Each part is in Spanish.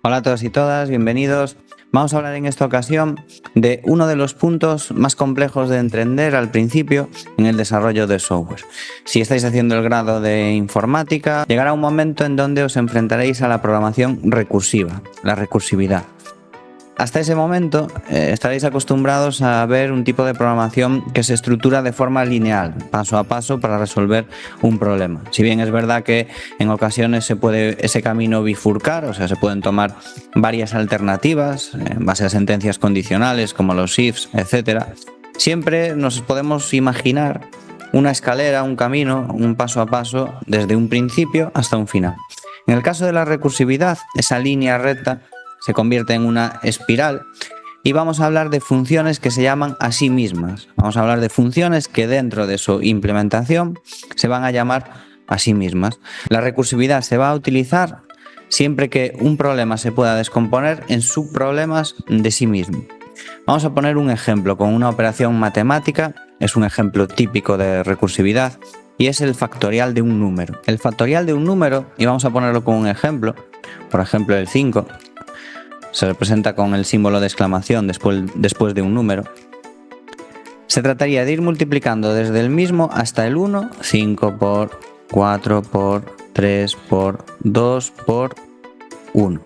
Hola a todos y todas, bienvenidos. Vamos a hablar en esta ocasión de uno de los puntos más complejos de entender al principio en el desarrollo de software. Si estáis haciendo el grado de informática, llegará un momento en donde os enfrentaréis a la programación recursiva, la recursividad. Hasta ese momento estaréis acostumbrados a ver un tipo de programación que se estructura de forma lineal, paso a paso, para resolver un problema. Si bien es verdad que en ocasiones se puede ese camino bifurcar, o sea, se pueden tomar varias alternativas en base a sentencias condicionales como los ifs, etc. Siempre nos podemos imaginar una escalera, un camino, un paso a paso desde un principio hasta un final. En el caso de la recursividad, esa línea recta se convierte en una espiral y vamos a hablar de funciones que se llaman a sí mismas. Vamos a hablar de funciones que dentro de su implementación se van a llamar a sí mismas. La recursividad se va a utilizar siempre que un problema se pueda descomponer en subproblemas de sí mismo. Vamos a poner un ejemplo con una operación matemática, es un ejemplo típico de recursividad y es el factorial de un número. El factorial de un número, y vamos a ponerlo con un ejemplo, por ejemplo el 5, se representa con el símbolo de exclamación después de un número. Se trataría de ir multiplicando desde el mismo hasta el 1, 5 por 4 por 3 por 2 por 1.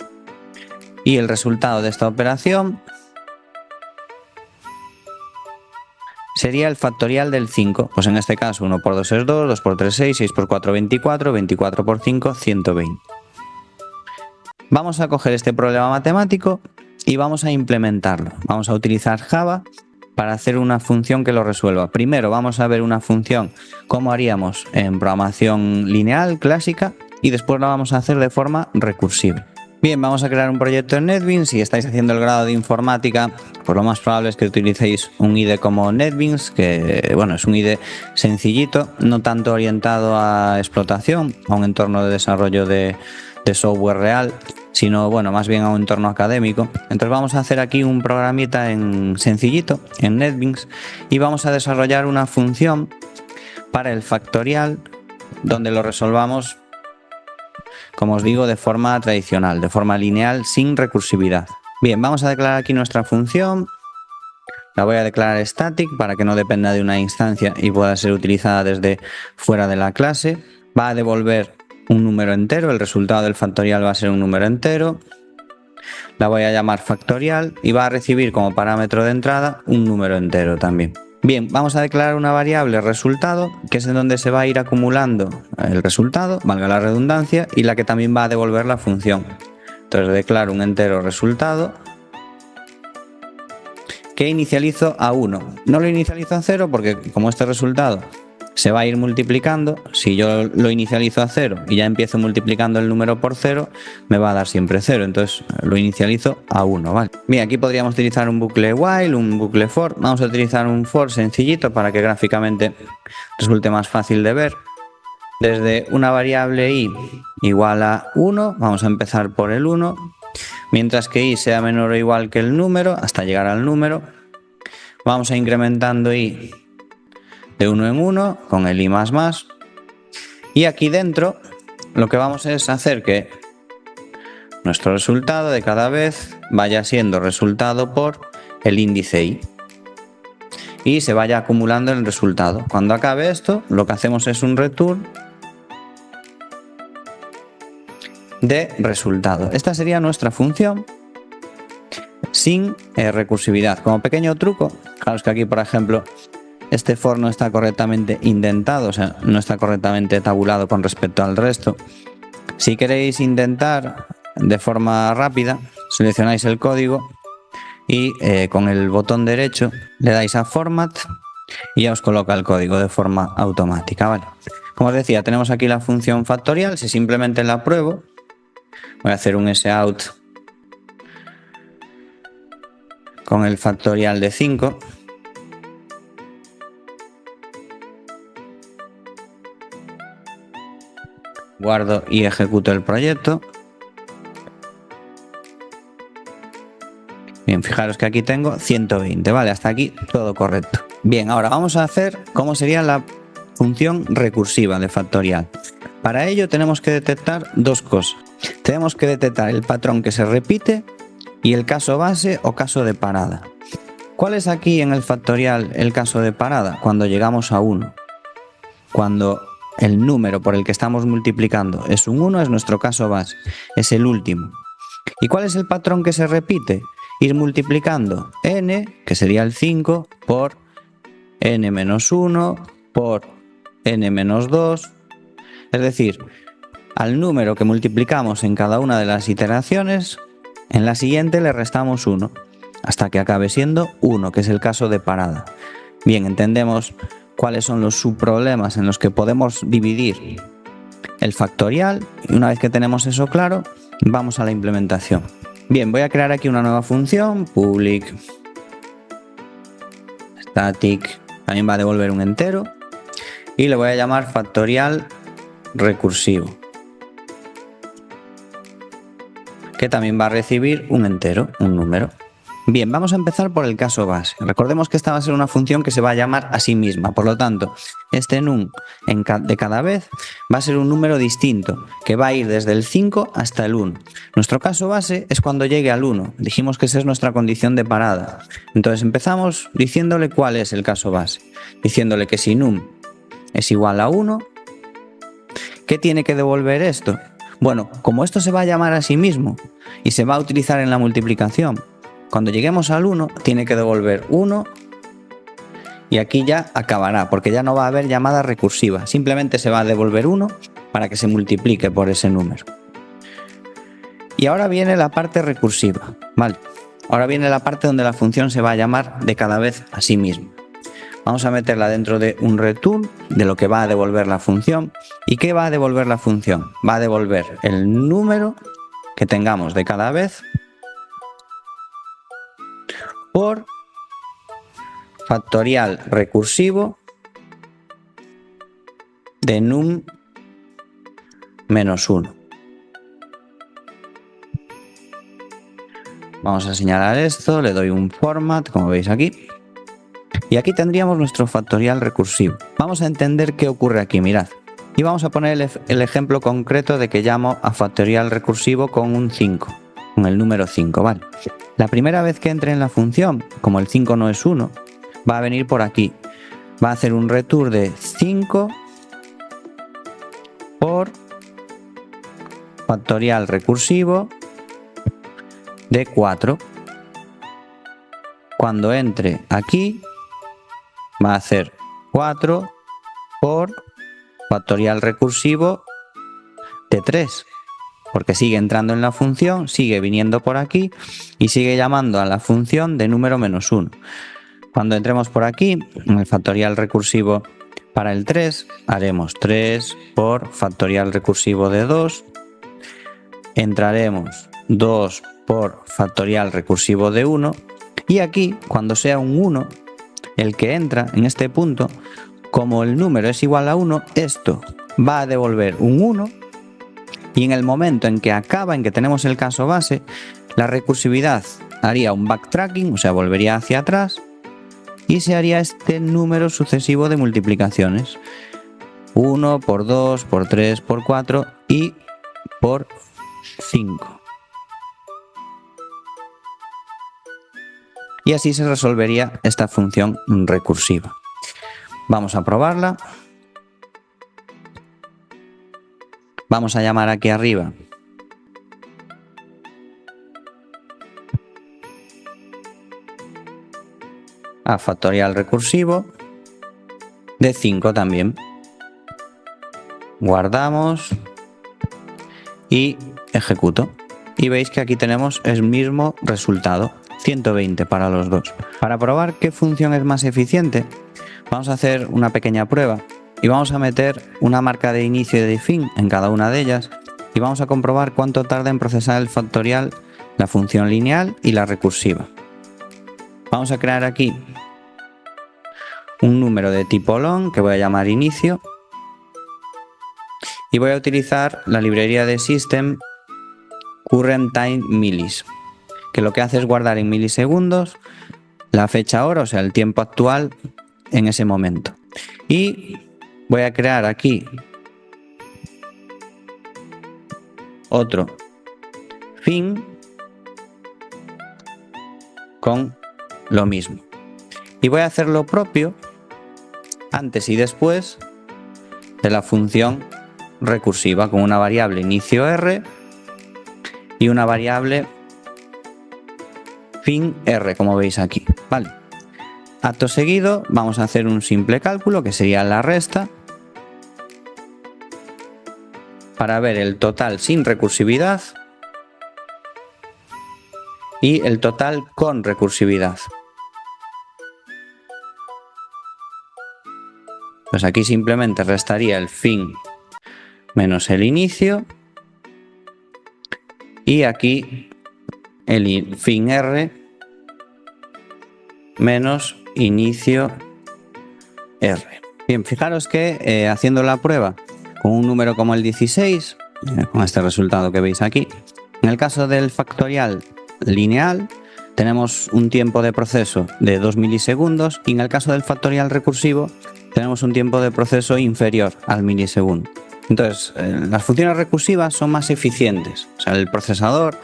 Y el resultado de esta operación sería el factorial del 5. Pues en este caso 1 por 2 es 2, 2 por 3 es 6, 6 por 4 24, 24 por 5 120. Vamos a coger este problema matemático y vamos a implementarlo. Vamos a utilizar Java para hacer una función que lo resuelva. Primero vamos a ver una función como haríamos en programación lineal clásica y después la vamos a hacer de forma recursiva. Bien, vamos a crear un proyecto en NetBeans. Si estáis haciendo el grado de informática, pues lo más probable es que utilicéis un IDE como NetBeans, que bueno, es un IDE sencillito, no tanto orientado a explotación, a un entorno de desarrollo de software real, sino bueno, más bien a un entorno académico. Entonces vamos a hacer aquí un programita en sencillito en NetBeans y vamos a desarrollar una función para el factorial donde lo resolvamos, como os digo, de forma tradicional, de forma lineal, sin recursividad. Bien, vamos a declarar aquí nuestra función. La voy a declarar static para que no dependa de una instancia y pueda ser utilizada desde fuera de la clase. Va a devolver un número entero, el resultado del factorial va a ser un número entero. La voy a llamar factorial y va a recibir como parámetro de entrada un número entero también. Bien, vamos a declarar una variable resultado, que es en donde se va a ir acumulando el resultado, valga la redundancia, y la que también va a devolver la función. Entonces declaro un entero resultado que inicializo a 1. No lo inicializo a 0 porque como este resultado se va a ir multiplicando, si yo lo inicializo a 0 y ya empiezo multiplicando el número por 0, me va a dar siempre 0, entonces lo inicializo a 1, ¿vale? Bien, aquí podríamos utilizar un bucle while, un bucle for. Vamos a utilizar un for sencillito para que gráficamente resulte más fácil de ver. Desde una variable i igual a 1, vamos a empezar por el 1, mientras que i sea menor o igual que el número, hasta llegar al número, vamos a incrementando i de 1 en 1 con el i++, y aquí dentro lo que vamos es hacer que nuestro resultado de cada vez vaya siendo resultado por el índice i y se vaya acumulando el resultado. Cuando acabe esto, lo que hacemos es un return de resultado. Esta sería nuestra función sin recursividad. Como pequeño truco, fijaros que aquí, por ejemplo, este for no está correctamente indentado, o sea, no está correctamente tabulado con respecto al resto. Si queréis intentar de forma rápida, seleccionáis el código y con el botón derecho le dais a Format y ya os coloca el código de forma automática, ¿vale? Como os decía, tenemos aquí la función factorial. Si simplemente la pruebo, voy a hacer un sout con el factorial de 5. Guardo y ejecuto el proyecto. Bien, fijaros que aquí tengo 120, ¿vale? Hasta aquí todo correcto. Bien, ahora vamos a hacer cómo sería la función recursiva de factorial. Para ello tenemos que detectar dos cosas. tenemos que detectar el patrón que se repite y el caso base o caso de parada. ¿Cuál es aquí en el factorial el caso de parada? Cuando llegamos a 1. Cuando el número por el que estamos multiplicando es un 1, es nuestro caso base, es el último. ¿Y cuál es el patrón que se repite? Ir multiplicando n, que sería el 5, por n menos 1, por n menos 2. Es decir, al número que multiplicamos en cada una de las iteraciones, en la siguiente le restamos 1, hasta que acabe siendo 1, que es el caso de parada. Bien, entendemos cuáles son los subproblemas en los que podemos dividir el factorial, y una vez que tenemos eso claro, vamos a la implementación. Bien, voy a crear aquí una nueva función, public static, también va a devolver un entero, y le voy a llamar factorial recursivo, que también va a recibir un entero, un número. Bien, vamos a empezar por el caso base. Recordemos que esta va a ser una función que se va a llamar a sí misma, por lo tanto, este num de cada vez va a ser un número distinto, que va a ir desde el 5 hasta el 1. Nuestro caso base es cuando llegue al 1. Dijimos que esa es nuestra condición de parada. Entonces empezamos diciéndole cuál es el caso base, diciéndole que si num es igual a 1, ¿qué tiene que devolver esto? Bueno, como esto se va a llamar a sí mismo y se va a utilizar en la multiplicación, cuando lleguemos al 1 tiene que devolver 1 y aquí ya acabará, porque ya no va a haber llamada recursiva, simplemente se va a devolver 1 para que se multiplique por ese número. Y ahora viene la parte recursiva, ¿vale? Ahora viene la parte donde la función se va a llamar de cada vez a sí misma. Vamos a meterla dentro de un return de lo que va a devolver la función. ¿Y qué va a devolver la función? Va a devolver el número que tengamos de cada vez por factorial recursivo de num menos 1. Vamos a señalar esto, le doy un format, como veis aquí. Y aquí tendríamos nuestro factorial recursivo. Vamos a entender qué ocurre aquí, mirad. Y vamos a poner el ejemplo concreto de que llamo a factorial recursivo con un 5, con el número 5, ¿vale? La primera vez que entre en la función, como el 5 no es 1, va a venir por aquí. Va a hacer un return de 5 por factorial recursivo de 4. Cuando entre aquí, va a hacer 4 por factorial recursivo de 3. Porque sigue entrando en la función, sigue viniendo por aquí y sigue llamando a la función de número menos 1. Cuando entremos por aquí, en el factorial recursivo para el 3, haremos 3 por factorial recursivo de 2. Entraremos 2 por factorial recursivo de 1. Y aquí, cuando sea un 1, el que entra en este punto, como el número es igual a 1, esto va a devolver un 1. Y en el momento en que acaba, en que tenemos el caso base, la recursividad haría un backtracking, o sea, volvería hacia atrás y se haría este número sucesivo de multiplicaciones. 1 por 2, por 3, por 4 y por 5. Y así se resolvería esta función recursiva. Vamos a probarla. Vamos a llamar aquí arriba a factorial recursivo de 5 también. Guardamos y ejecuto. Y veis que aquí tenemos el mismo resultado, 120 para los dos. Para probar qué función es más eficiente, vamos a hacer una pequeña prueba. Y vamos a meter una marca de inicio y de fin en cada una de ellas y vamos a comprobar cuánto tarda en procesar el factorial, la función lineal y la recursiva. Vamos a crear aquí un número de tipo long que voy a llamar inicio y voy a utilizar la librería de System Current Time Millis, que lo que hace es guardar en milisegundos la fecha hora, o sea, el tiempo actual en ese momento. Y voy a crear aquí otro fin con lo mismo. Y voy a hacer lo propio antes y después de la función recursiva con una variable inicio R y una variable fin R, como veis aquí, ¿vale? Acto seguido vamos a hacer un simple cálculo que sería la resta para ver el total sin recursividad y el total con recursividad. Pues aquí simplemente restaría el fin menos el inicio y aquí el fin R menos inicio R. Bien, fijaros que haciendo la prueba con un número como el 16, con este resultado que veis aquí, en el caso del factorial lineal tenemos un tiempo de proceso de 2 milisegundos y en el caso del factorial recursivo tenemos un tiempo de proceso inferior al milisegundo. Entonces, las funciones recursivas son más eficientes. O sea, el procesador,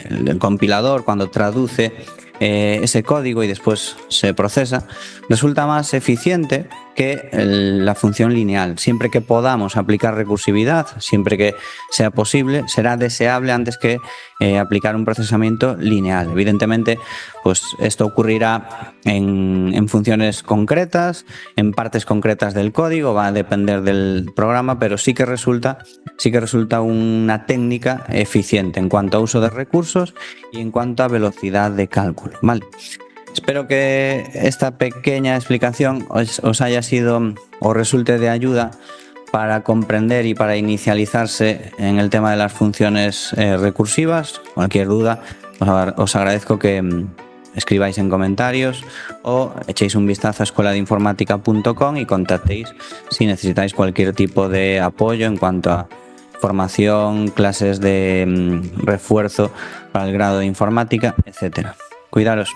el compilador, cuando traduce ese código y después se procesa, resulta más eficiente que la función lineal. Siempre que podamos aplicar recursividad, siempre que sea posible, será deseable antes que aplicar un procesamiento lineal. Evidentemente, pues esto ocurrirá en funciones concretas, en partes concretas del código, va a depender del programa, pero sí que resulta una técnica eficiente en cuanto a uso de recursos y en cuanto a velocidad de cálculo, ¿vale? Espero que esta pequeña explicación os haya sido o resulte de ayuda para comprender y para inicializarse en el tema de las funciones recursivas. Cualquier duda, os agradezco que escribáis en comentarios o echéis un vistazo a escueladeinformática.com y contactéis si necesitáis cualquier tipo de apoyo en cuanto a formación, clases de refuerzo para el grado de informática, etcétera. Cuidaros.